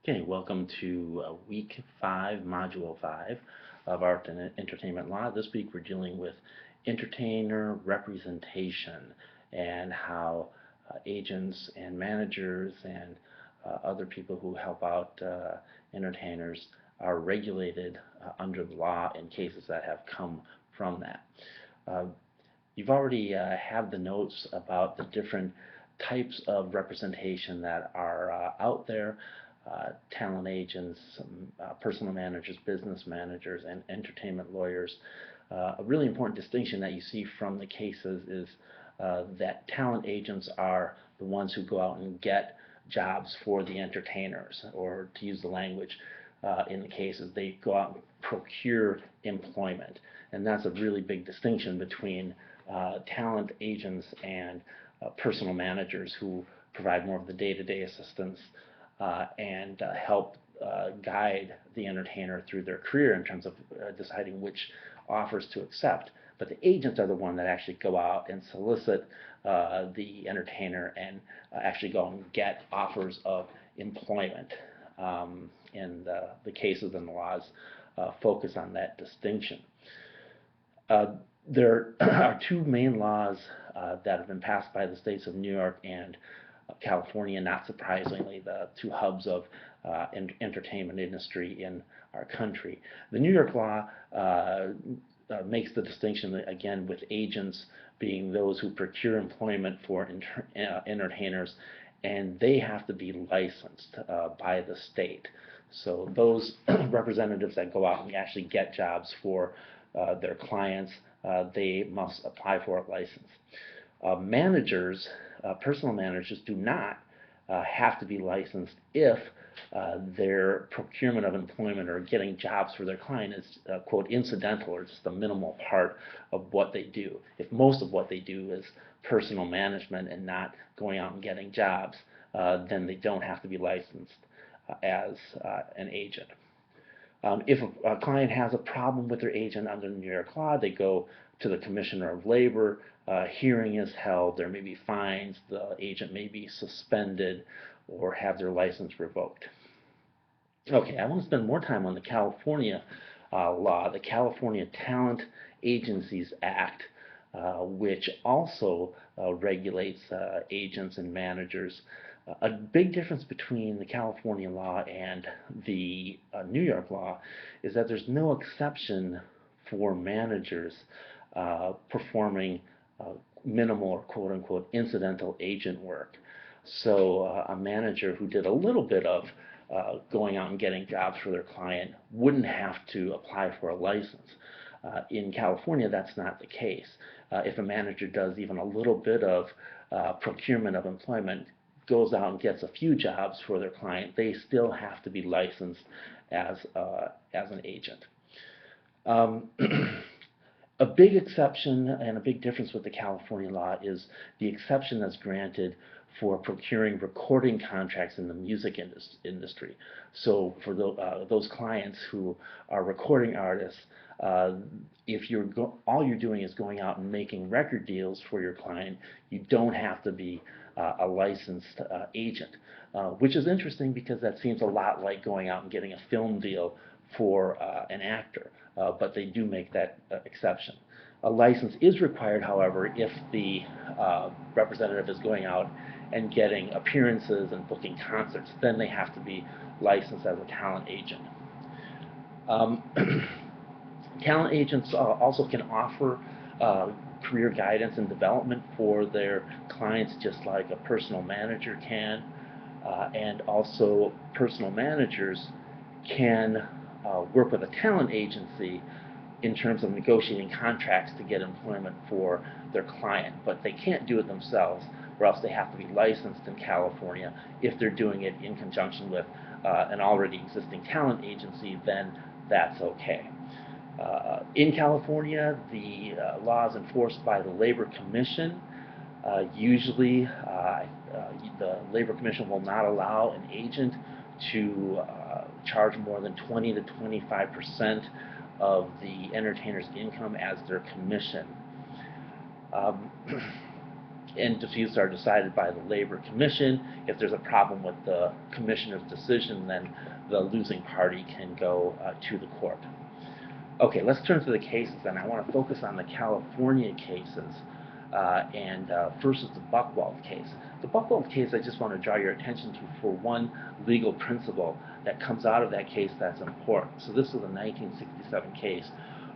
Okay, welcome to week 5, module 5 of Art and Entertainment Law. This week we're dealing with entertainer representation and how agents and managers and other people who help out entertainers are regulated under the law in cases that have come from that. Uh, you've already have the notes about the different types of representation that are out there. Talent agents, personal managers, business managers, and entertainment lawyers. A really important distinction that you see from the cases is that talent agents are the ones who go out and get jobs for the entertainers, or to use the language in the cases, they go out and procure employment. And that's a really big distinction between talent agents and personal managers who provide more of the day-to-day assistance and help guide the entertainer through their career in terms of deciding which offers to accept. But the agents are the one that actually go out and solicit the entertainer and actually go and get offers of employment. And the cases and the laws focus on that distinction. There are two main laws that have been passed by the states of New York and California, not surprisingly, the two hubs of entertainment industry in our country. The New York law makes the distinction, again, with agents being those who procure employment for entertainers, and they have to be licensed by the state. So those representatives that go out and actually get jobs for their clients, they must apply for a license. Managers, personal managers, do not have to be licensed if their procurement of employment or getting jobs for their client is, quote, incidental or just a minimal part of what they do. If most of what they do is personal management and not going out and getting jobs, then they don't have to be licensed as an agent. If a client has a problem with their agent under New York law, they go to the Commissioner of Labor. Hearing is held. There may be fines. The agent may be suspended or have their license revoked. Okay, I want to spend more time on the California law, the California Talent Agencies Act, which also regulates agents and managers. A big difference between the California law and the New York law is that there's no exception for managers performing minimal or quote-unquote incidental agent work. So a manager who did a little bit of going out and getting jobs for their client wouldn't have to apply for a license. In California, that's not the case. If a manager does even a little bit of procurement of employment, goes out and gets a few jobs for their client, they still have to be licensed as an agent. A big exception and a big difference with the California law is the exception that's granted for procuring recording contracts in the music industry. So for those clients who are recording artists, if all you're doing is going out and making record deals for your client, you don't have to be a licensed agent, which is interesting because that seems a lot like going out and getting a film deal for an actor, but they do make that exception. A license is required, however, if the representative is going out and getting appearances and booking concerts. Then they have to be licensed as a talent agent. Talent agents also can offer career guidance and development for their clients, just like a personal manager can. And also, personal managers can work with a talent agency in terms of negotiating contracts to get employment for their client, but they can't do it themselves, or else they have to be licensed in California. If they're doing it in conjunction with an already existing talent agency, then that's okay. In California, the law is enforced by the Labor Commission. Usually, the Labor Commission will not allow an agent to charge more than 20 to 25% of the entertainer's income as their commission. and disputes are decided by the Labor Commission. If there's a problem with the Commissioner's decision, then the losing party can go to the court. Okay, let's turn to the cases, and I want to focus on the California cases, first is the Buchwald case. The Buchwald case I just want to draw your attention to for one legal principle that comes out of that case that's important. So this was a 1967 case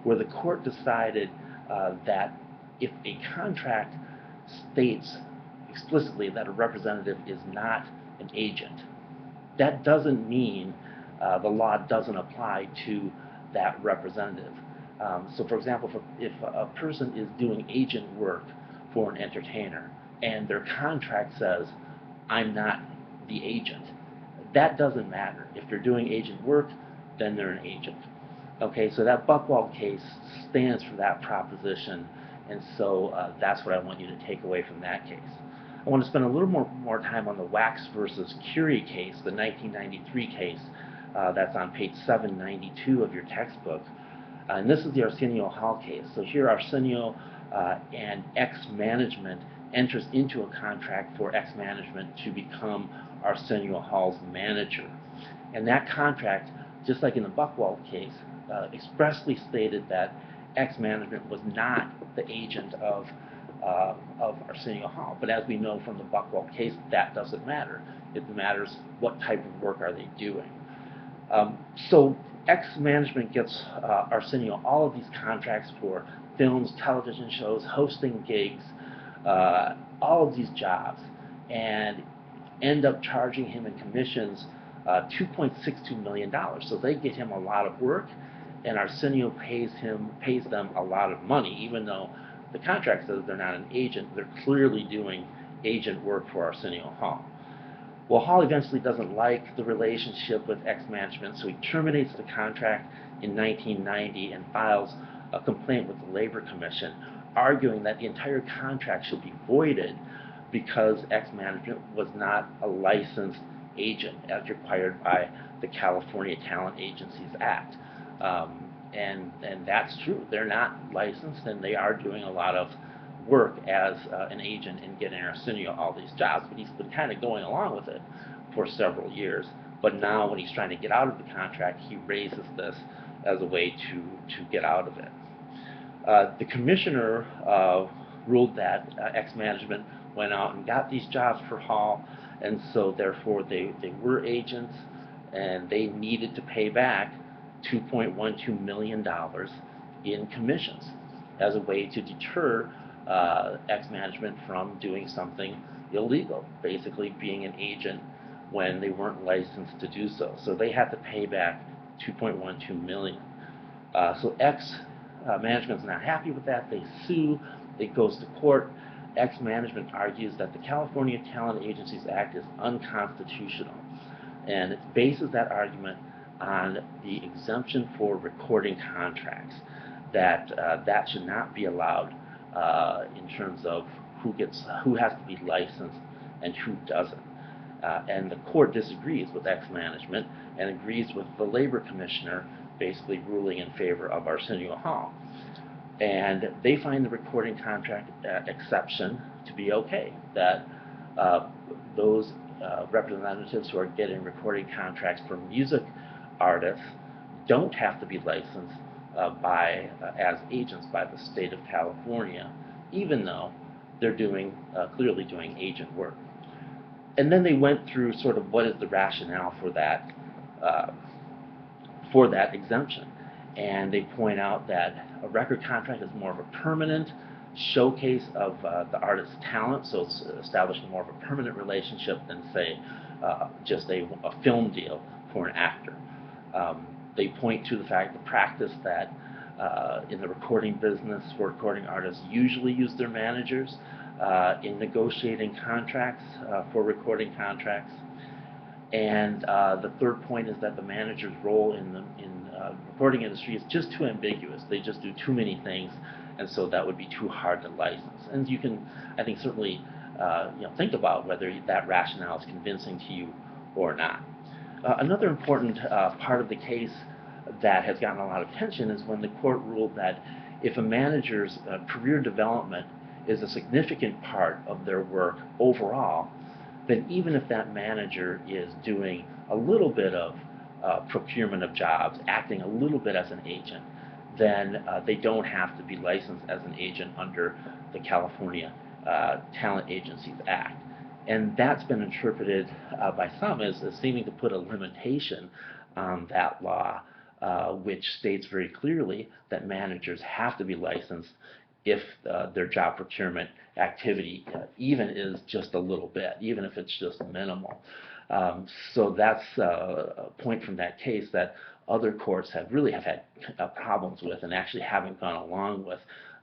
where the court decided that if a contract states explicitly that a representative is not an agent, that doesn't mean the law doesn't apply to that representative. So for example, if a person is doing agent work for an entertainer and their contract says, I'm not the agent, that doesn't matter. If they're doing agent work, then they're an agent. Okay, so that Buchwald case stands for that proposition, and so that's what I want you to take away from that case. I want to spend a little more time on the Wax versus Curie case, the 1993 case. That's on page 792 of your textbook. And this is the Arsenio Hall case. So here Arsenio and X Management enters into a contract for X Management to become Arsenio Hall's manager. And that contract, just like in the Buchwald case, expressly stated that X Management was not the agent of Arsenio Hall. But as we know from the Buchwald case, that doesn't matter. It matters what type of work are they doing. So X Management gets Arsenio all of these contracts for films, television shows, hosting gigs, all of these jobs, and end up charging him in commissions $2.62 million. So they get him a lot of work, and Arsenio pays them a lot of money, even though the contract says they're not an agent. They're clearly doing agent work for Arsenio Hall. Well, Hall eventually doesn't like the relationship with X Management, so he terminates the contract in 1990 and files a complaint with the Labor Commission, arguing that the entire contract should be voided because X Management was not a licensed agent as required by the California Talent Agencies Act. And that's true. They're not licensed, and they are doing a lot of work as an agent in getting Arsenio all these jobs, but he's been kind of going along with it for several years. But now when he's trying to get out of the contract, he raises this as a way to get out of it. The commissioner ruled that X Management went out and got these jobs for Hall, and so therefore they were agents, and they needed to pay back $2.12 million in commissions as a way to deter X Management from doing something illegal, basically being an agent when they weren't licensed to do so. So they had to pay back $2.12 million. So X Management's not happy with that. They sue. It goes to court. X Management argues that the California Talent Agencies Act is unconstitutional, and it bases that argument on the exemption for recording contracts, that that should not be allowed in terms of who has to be licensed and who doesn't. And the court disagrees with X Management and agrees with the Labor Commissioner, basically ruling in favor of Arsenio Hall. And they find the recording contract exception to be okay, that those representatives who are getting recording contracts for music artists don't have to be licensed as agents by the state of California, even though they're clearly doing agent work. And then they went through sort of what is the rationale for that exemption. And they point out that a record contract is more of a permanent showcase of the artist's talent, so it's establishing more of a permanent relationship than, say, just a film deal for an actor. They point to the practice that in the recording business, for recording artists usually use their managers in negotiating contracts for recording contracts. And the third point is that the manager's role in the recording industry is just too ambiguous. They just do too many things, and so that would be too hard to license. And you can, I think, certainly think about whether that rationale is convincing to you or not. Another important part of the case that has gotten a lot of attention is when the court ruled that if a manager's career development is a significant part of their work overall, then even if that manager is doing a little bit of procurement of jobs, acting a little bit as an agent, then they don't have to be licensed as an agent under the California Talent Agencies Act. And that's been interpreted by some as seeming to put a limitation on that law, which states very clearly that managers have to be licensed if their job procurement activity even is just a little bit, even if it's just minimal. So that's a point from that case that other courts have had problems with, and actually haven't gone along with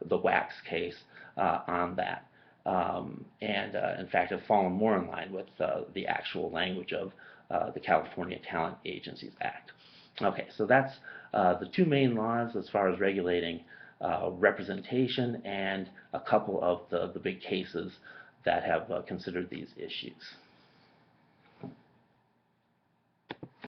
the Wax case on that. And in fact have fallen more in line with the actual language of the California Talent Agencies Act. Okay, so that's the two main laws as far as regulating representation, and a couple of the big cases that have considered these issues.